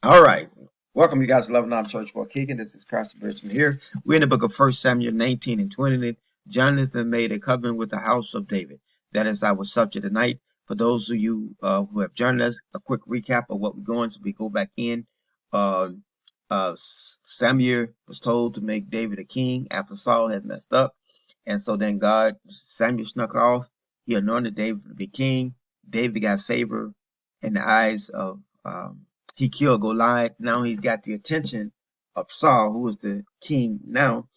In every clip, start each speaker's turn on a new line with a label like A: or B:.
A: All right. Welcome, you guys, to Love Not Church for Kicking. This is Pastor Bridgman here. We're in the book of 1 Samuel 19 and 20. Jonathan made a covenant with the house of David. That is our subject tonight. For those of you who have joined us, a quick recap of what we're going. So we go back in. Uh, Samuel was told to make David a king after Saul had messed up. And so then Samuel snuck off. He anointed David to be king. David got favor in the eyes of he killed Goliath. Now he's got the attention of Saul, who is the king now,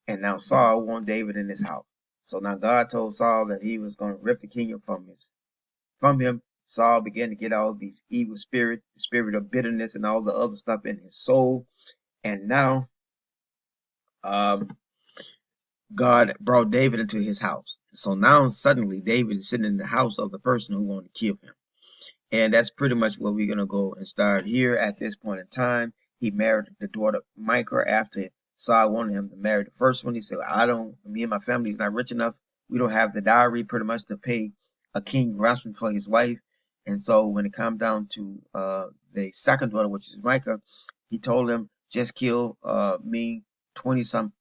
A: and now Saul wants David in his house. So now God told Saul that he was going to rip the kingdom from him. Saul began to get all these evil spirit, the spirit of bitterness, and all the other stuff in his soul. And now um, God brought David into his house. So now suddenly David is sitting in the house of the person who wanted to kill him. And that's pretty much where we're going to go and start here at this point in time. He married the daughter Michal after Saul wanted him to marry the first one. He said, me and my family is not rich enough. We don't have the dowry pretty much to pay a king ransom for his wife. And so when it comes down to the second daughter, which is Michal, he told him, just kill me 20 some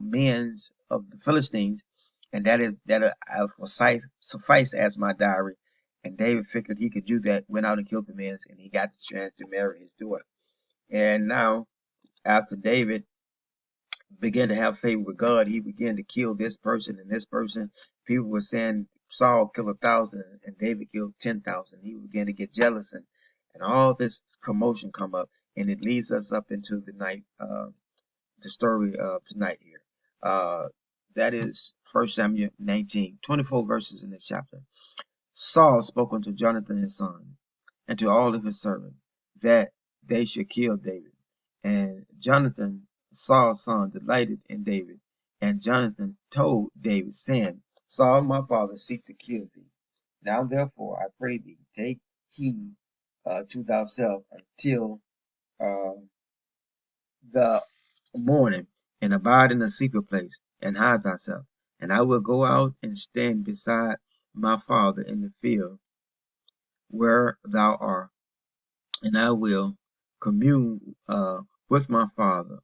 A: men of the Philistines, and that'll suffice as my dowry. And David figured he could do that, went out and killed the men, and he got the chance to marry his daughter. And now, after David began to have favor with God, he began to kill this person and this person. People were saying Saul killed 1,000 and David killed 10,000. He began to get jealous, and all this commotion come up, and it leads us up into the night, the story of tonight here. That is 1 Samuel 19, 24 verses in this chapter. Saul spoke unto Jonathan his son, and to all of his servants, that they should kill David. And Jonathan, Saul's son, delighted in David. And Jonathan told David, saying, Saul my father seek to kill thee. Now therefore I pray thee, take heed to thyself until uh, the morning, and abide in a secret place, and hide thyself. And I will go out and stand beside my father in the field where thou art, and I will commune with my father,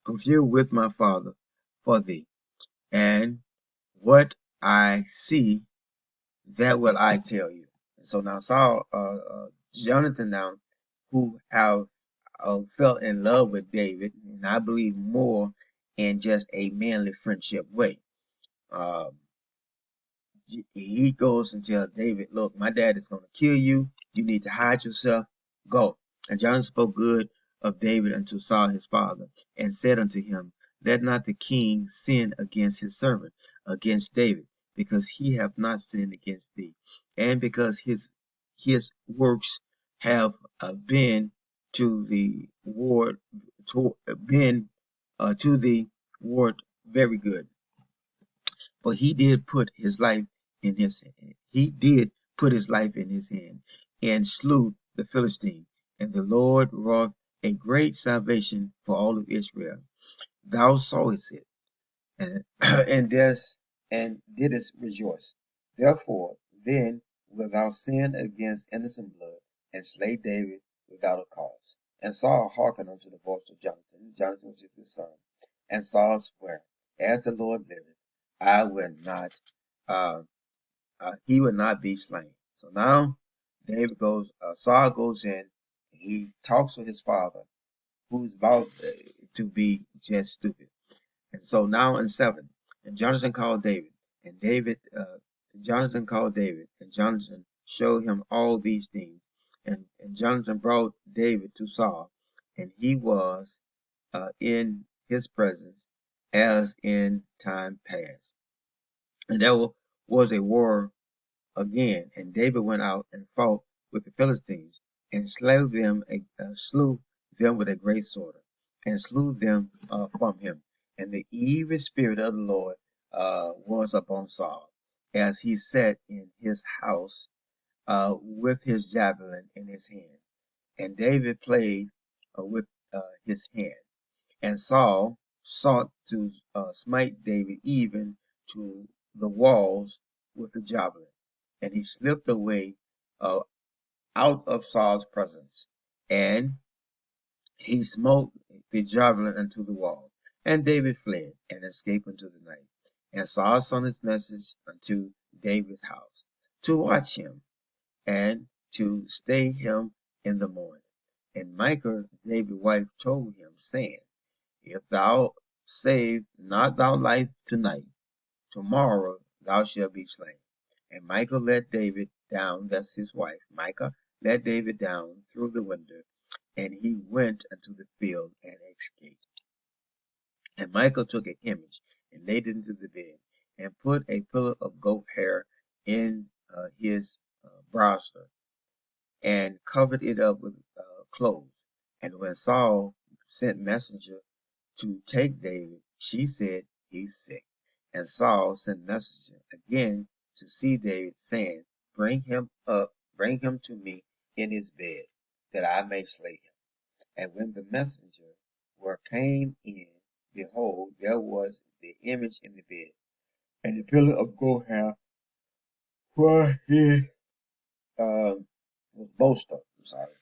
A: commune with my father for thee. And what I see, that will I tell you. And so now Saul, Jonathan now, who have fell in love with David, and I believe more in just a manly friendship way. Um, he goes and tells David, look, my dad is going to kill you. You need to hide yourself. Go. And Jonathan spoke good of David unto Saul his father, and said unto him, let not the king sin against his servant, against David, because he hath not sinned against thee, and because his works have been to the ward been to the ward very good. For he did put his life in his hand, and slew the Philistine. And the Lord wrought a great salvation for all of Israel. Thou sawest it, and and didst rejoice. Therefore then wilt thou sin against innocent blood, and slay David without a cause. And Saul hearkened unto the voice of Jonathan. Jonathan was his son. And Saul sware, as the Lord liveth, I will not uh, he would not be slain. So now Saul goes in, he talks with his father, who's about to be just stupid. And so now in 7, and Jonathan called David, and Jonathan called David, and Jonathan showed him all these things. And Jonathan brought David to Saul, and he was in his presence as in time past. And there was a war again, and David went out and fought with the Philistines, and slew them with a great sword, and slew them from him. And the evil spirit of the Lord was upon Saul, as he sat in his house with his javelin in his hand. And David played with his hand. And Saul sought to smite David even to the walls with the javelin. And he slipped away uh, out of Saul's presence. And he smote the javelin unto the wall. And David fled and escaped into the night. And Saul sent his message unto David's house to watch him and to stay him in the morning. And Michal, David's wife, told him, saying, If thou save not thy life tonight, tomorrow thou shalt be slain. And Michal let David down, that's his wife, Michal let David down through the window, and he went into the field and escaped. And Michal took an image and laid it into the bed, and put a pillow of goat hair in his browser, and covered it up with clothes. And when Saul sent messenger to take David, she said, He's sick. And Saul sent messenger again to see David, saying, bring him to me in his bed, that I may slay him. And when the messenger came in, behold, there was the image in the bed, and the pillar of goat hair where he was boasted. I'm sorry.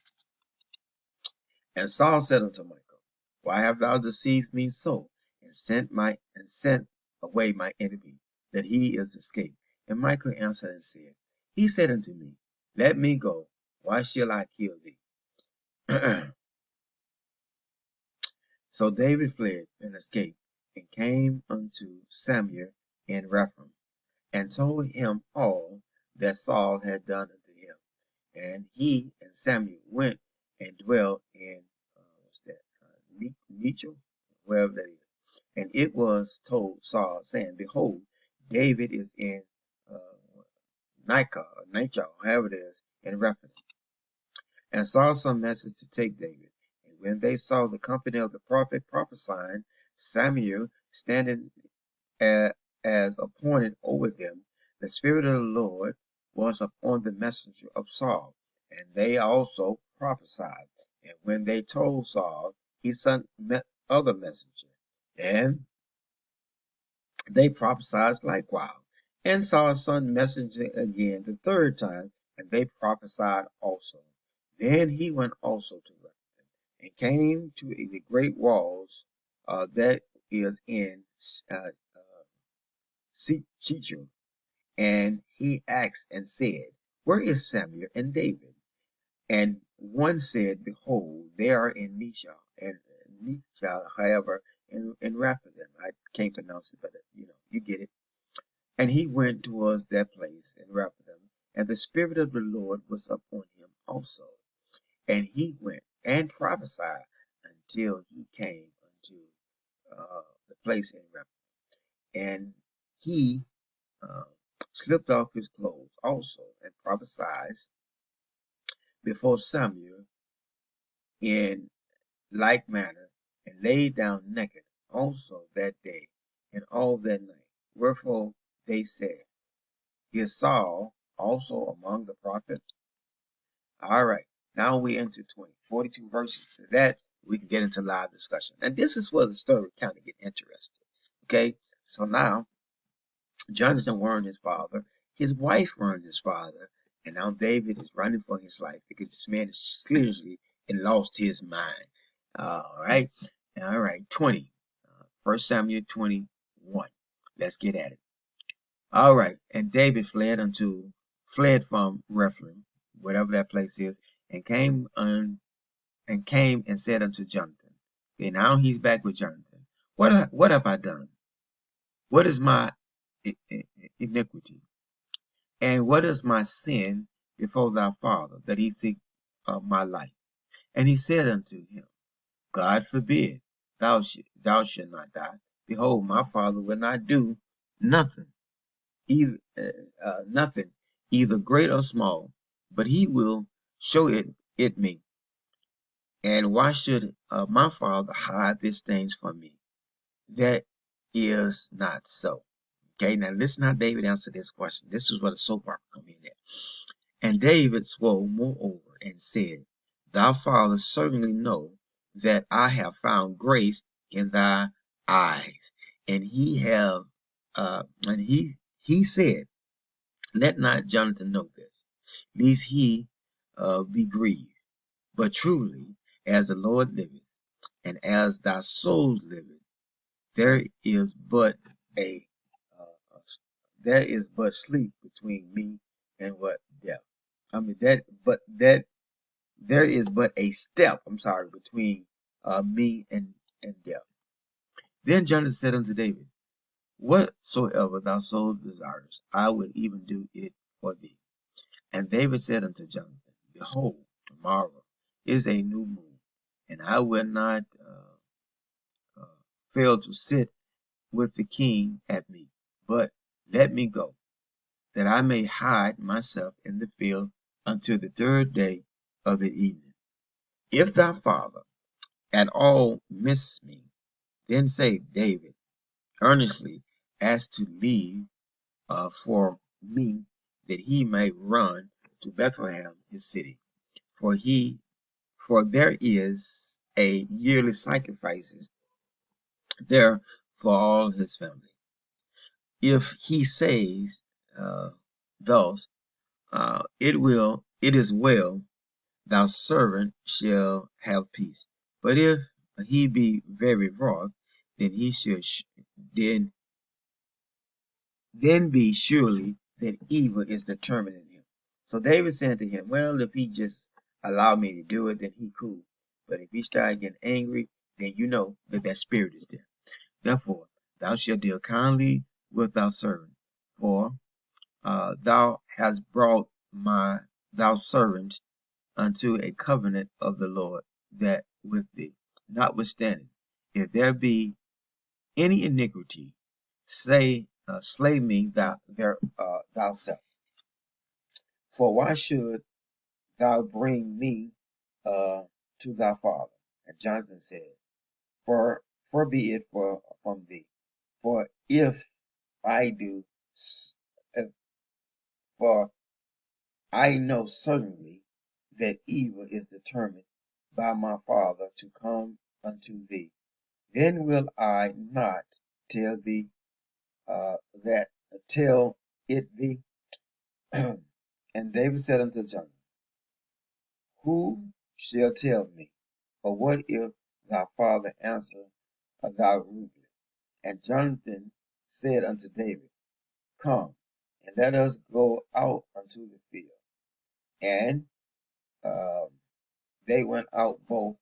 A: And Saul said unto Michal, Why hast thou deceived me so, and sent away my enemy, that he is escaped? And Michal answered and said, He said unto me, Let me go. Why shall I kill thee? So David fled and escaped, and came unto Samuel in Rephaim, and told him all that Saul had done unto him. And he and Samuel went and dwelt in Nechil, wherever that is. And it was told Saul, saying, Behold, David is in uh, Nechal, however it is, in Rephaim. And Saul sent message to take David. And when they saw the company of the prophet prophesying, Samuel standing as appointed over them, the Spirit of the Lord was upon the messenger of Saul, and they also prophesied. And when they told Saul, he sent other messengers, and they prophesied likewise. And Saul sent messenger again the third time, and they prophesied also. Then he went also to Rephaim, and came to the great walls that is in Shechem. And he asked and said, Where is Samuel and David? And one said, Behold, they are in Nechal, and Nechal, however, in Rephaim. I can't pronounce it, but you get it. And he went towards that place in Rephaim, and the Spirit of the Lord was upon him also. And he went and prophesied until he came unto the place in Rephaim. And he uh, slipped off his clothes also, and prophesied before Samuel in like manner, and lay down naked also that day and all that night. Wherefore they said, Is Saul also among the prophets? All right, now we enter 42 verses to that. We can get into live discussion. And this is where the story kind of get interesting. Okay, so now Jonathan warned his father, his wife warned his father, and now David is running for his life because this man is clearly lost his mind. All right. All right. 20. 1 Samuel 21. Let's get at it. All right. And David fled from Rephaim, whatever that place is, and came and said unto Jonathan. Okay, now he's back with Jonathan. What have I done? What is my iniquity? And what is my sin before thy father, that he seek my life? And he said unto him, God forbid, thou shalt not die. Behold, my father will not do nothing, nothing, either great or small, but he will show it me. And why should my father hide these things from me? That is not so. Okay, now listen how David answered this question. This is where the soap opera come in at. And David swore moreover and said, Thy father certainly know that I have found grace in thy eyes. And he said, Let not Jonathan know this, lest he be grieved. But truly, as the Lord liveth, and as thy soul liveth, there is but a there is but sleep between me and what death. I mean that there is but a step, I'm sorry, between me and death. Then Jonathan said unto David, whatsoever thou soul desirest, I will even do it for thee. And David said unto Jonathan, behold, tomorrow is a new moon, and I will not uh, fail to sit with the king at meat. But let me go, that I may hide myself in the field until the third day of the evening. If thy father at all miss me, then say David earnestly ask to leave for me, that he may run to Bethlehem his city. For for there is a yearly sacrifices there for all his family. If he says thus, it is well, thou servant shall have peace. But if he be very wroth, then he should then be surely that evil is determined in him. So David said to him, well, if he just allow me to do it, then he cool. But if he start getting angry, then you know that that spirit is there. Therefore, thou shalt deal kindly with thy servant, for thou hast brought thou servant unto a covenant of the Lord that with thee. Notwithstanding, if there be any iniquity, slay me thyself. For why should thou bring me to thy father? And Jonathan said, For be it from thee. For if I do, if, for I know certainly that evil is determined by my father to come unto thee. Then will I not tell thee that tell it thee. And David said unto Jonathan, who shall tell me? Or what if thy father answer thou rudely? And Jonathan said unto David, come, and let us go out unto the field. And um, they went out both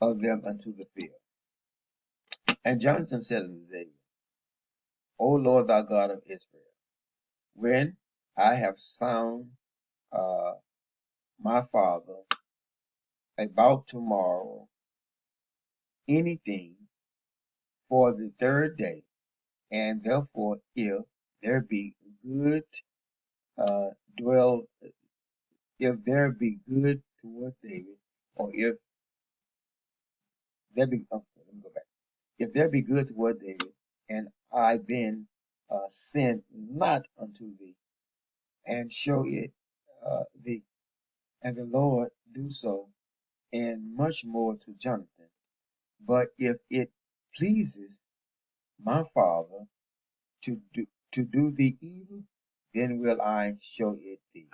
A: of them unto the field. And Jonathan said unto David, O Lord thou God of Israel, when I have found uh, my father about tomorrow anything for the third day, and therefore if there be good uh, dwell, if there be good toward David, or if there be, okay, let me go back. If there be good toward David, and I then sin not unto thee, and show it thee, and the Lord do so, and much more to Jonathan. But if it pleases my father to do thee evil, then will I show it thee,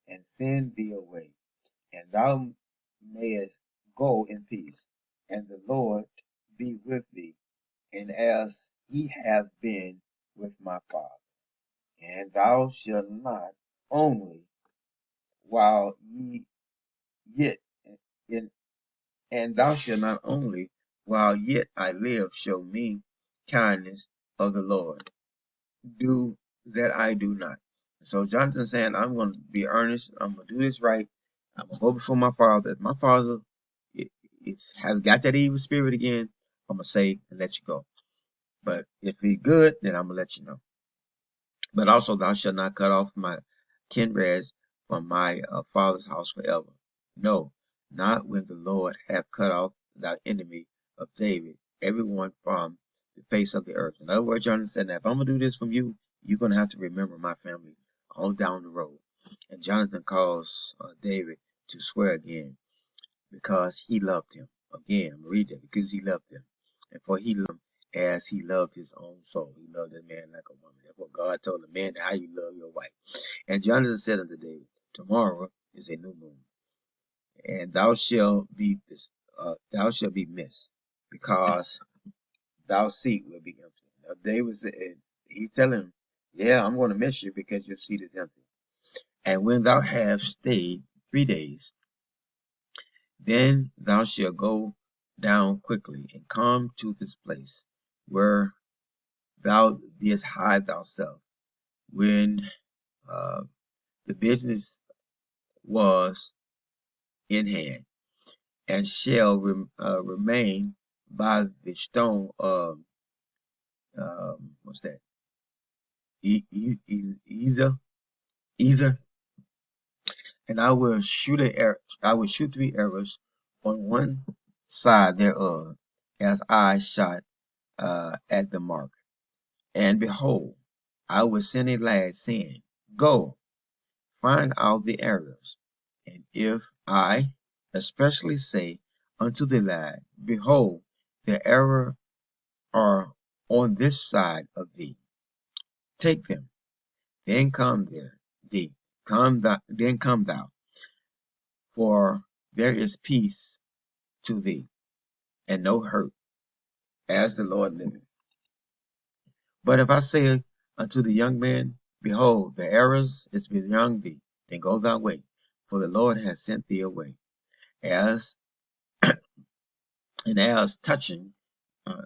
A: and send thee away, and thou mayest go in peace, and the Lord be with thee, and as he hath been with my father. And thou shalt not only while ye yet in and thou shalt not only while yet I live show me kindness of the Lord, do that I do not. So Jonathan saying, I'm going to be earnest. I'm going to do this right. I'm going to go before my father. If my father have got that evil spirit again, I'm going to say and let you go. But if he good, then I'm going to let you know. But also thou shalt not cut off my kindred from my father's house forever. No, not when the Lord hath cut off thy enemy of David, everyone from the face of the earth. In other words, Jonathan said, now if I'm going to do this from you, you're going to have to remember my family all down the road. And Jonathan calls David to swear again because he loved him. Again, I'm going to read that, because he loved him. And for he loved him as he loved his own soul. He loved that man like a woman. Therefore God told the man how you love your wife. And Jonathan said unto David, tomorrow is a new moon, and thou shalt be missed. because thou seat will be empty. Now David said, he's telling him, yeah, I'm going to miss you because your seat is empty. And when thou hast stayed 3 days, then thou shalt go down quickly and come to this place where thou didst hide thyself when uh, the business was in hand, and shall remain by the stone of what's that? Ezer, Ezer, and I will shoot I will shoot 3 arrows on one side thereof, as I shot at the mark. And behold, I will send a lad, saying, Go, find out the arrows. And if I especially say unto the lad, Behold, the arrows are on this side of thee, take them, then come thou, for there is peace to thee, and no hurt, as the Lord liveth. But if I say unto the young man, Behold, the arrows is beyond thee, then go thy way, for the Lord has sent thee away. As touching uh,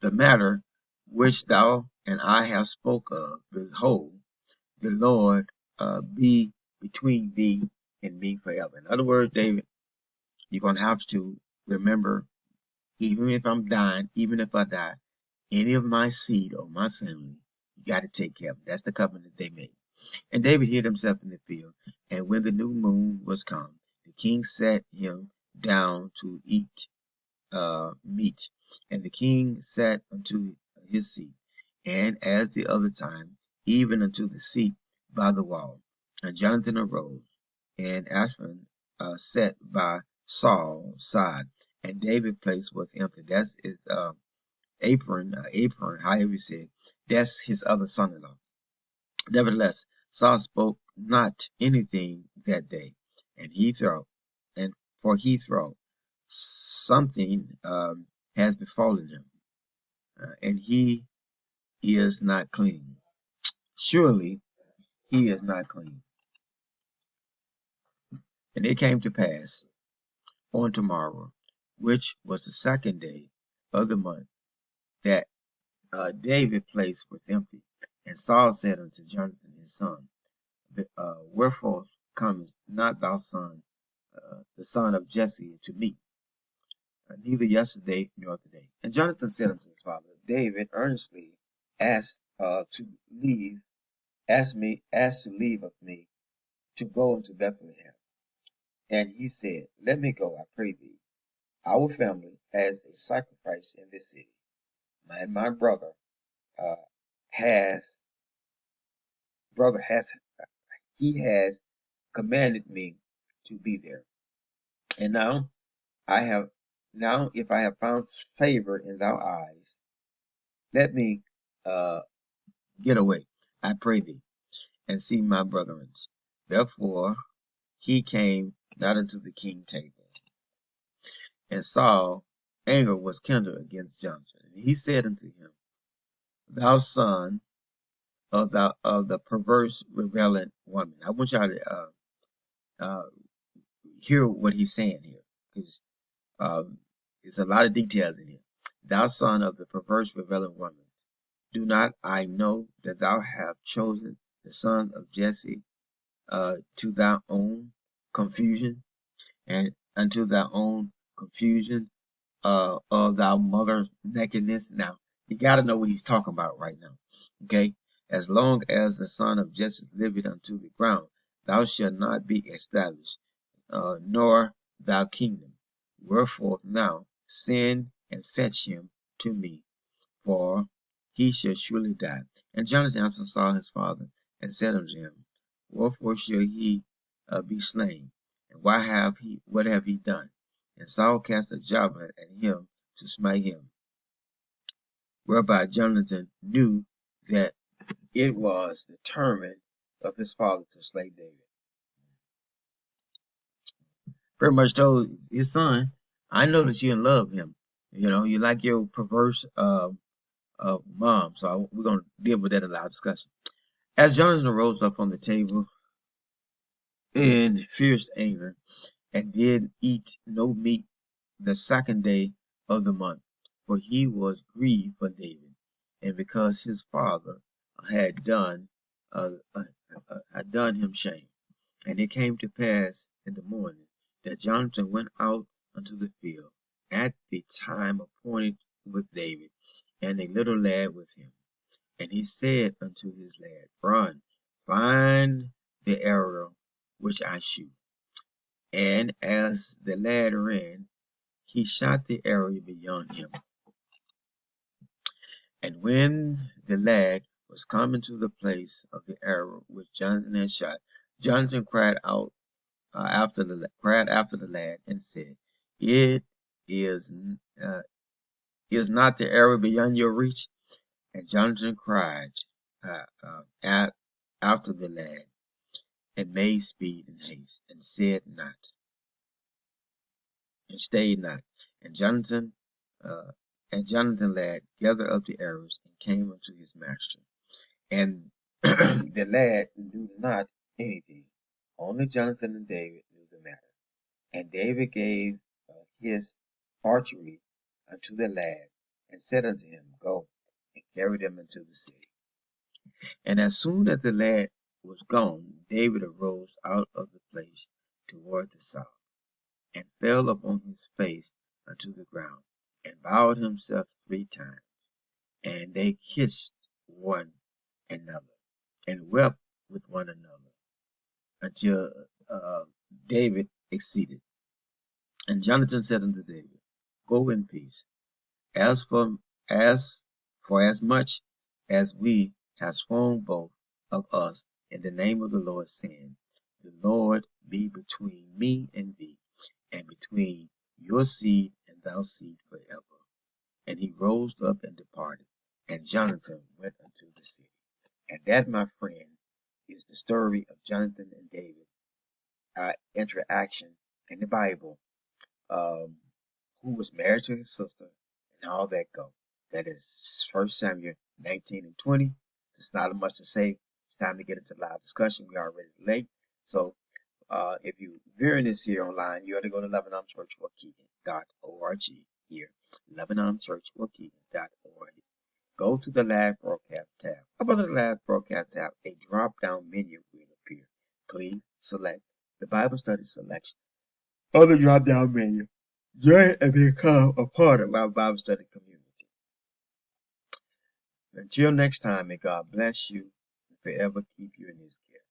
A: the matter which thou and I have spoke of, behold, the Lord be between thee and me forever. In other words, David, you're going to have to remember, even if I'm dying, even if I die, any of my seed or my family, you got to take care of them. That's the covenant they made. And David hid himself in the field, and when the new moon was come, the king sat him down to eat meat, and the king sat unto his seat, and as the other time, even unto the seat by the wall. And Jonathan arose, and Ashton sat by Saul's side, and David's place was empty. That's his apron, however you say it. That's his other son-in-law. Nevertheless, Saul spoke not anything that day, and he thought something has befallen him, and he is not clean. Surely he is not clean. And it came to pass on tomorrow, which was the second day of the month, that David's place was empty. And Saul said unto Jonathan his son, Wherefore comest not thou son, the son of Jesse, to me, neither yesterday nor today? And Jonathan said unto his father, David earnestly asked asked to leave of me to go into Bethlehem. And he said, Let me go, I pray thee. Our family has a sacrifice in this city. My uh, has brother has he has commanded me to be there. And I have now if I have found favor in thy eyes, let me uh, get away, I pray thee, and see my brethren. Therefore he came not unto the king's table. And Saul anger was kindled against Jonathan. And he said unto him, Thou son of the perverse rebellion woman. I want y'all to uh, hear what he's saying here, because there's a lot of details in here. Thou son of the perverse rebellion woman, do not I know that thou hast chosen the son of Jesse to thy own confusion, and unto thy own confusion of thy mother's nakedness? Now, you got to know what he's talking about right now. Okay? As long as the son of Jesse liveth unto the ground, thou shalt not be established, nor thy kingdom. Wherefore now send and fetch him to me, for he shall surely die. And Jonathan answered Saul his father, and said unto him, Wherefore shall he be slain? And what have he done? And Saul cast a javelin at him to smite him, whereby Jonathan knew that it was determined of his father to slay David. Pretty much told his son, I know that you love him, You like your perverse mom. So we're going to deal with that in our discussion. As Jonathan rose up on the table in fierce anger and did eat no meat the second day of the month, for he was grieved for David, and because his father had done uh, uh, had done him shame. And it came to pass in the morning that Jonathan went out unto the field at the time appointed with David, and a little lad with him. And he said unto his lad, Run, find the arrow which I shoot. And as the lad ran, he shot the arrow beyond him. And when the lad was coming to the place of the arrow which Jonathan had shot, Jonathan cried after the lad and said, It is uh, is not the arrow beyond your reach? And Jonathan cried after the lad and made speed and haste and said not and stayed not. And Jonathan uh, lad gathered up the arrows and came unto his master. And the lad knew not anything. Only Jonathan and David knew the matter. And David gave his archery unto the lad, and said unto him, Go, and carry them into the city. And as soon as the lad was gone, David arose out of the place toward the south, and fell upon his face unto the ground, and bowed himself 3 times. And they kissed one another, and wept with one another, until David exceeded. And Jonathan said unto David, Go in peace. As for as as much as we have sworn both of us in the name of the Lord, saying, The Lord be between me and thee, and between your seed and thy seed forever. And he rose up and departed, and Jonathan went unto the city. And that, my friend, is the story of Jonathan and David, interaction in the Bible, um, who was married to his sister, and all that go. That is 1 Samuel 19 and 20. There's not much to say. It's time to get into live discussion. We are already late. So if you're viewing this here online, you ought to go to LebanonChurchWaukegan.org here. LebanonChurchWaukegan.org. Go to the live broadcast tab. Above the live broadcast tab, a drop-down menu will appear. Please select the Bible study selection on the drop-down menu. Join and become a part of our Bible study community. Until next time, may God bless you and forever keep you in his care.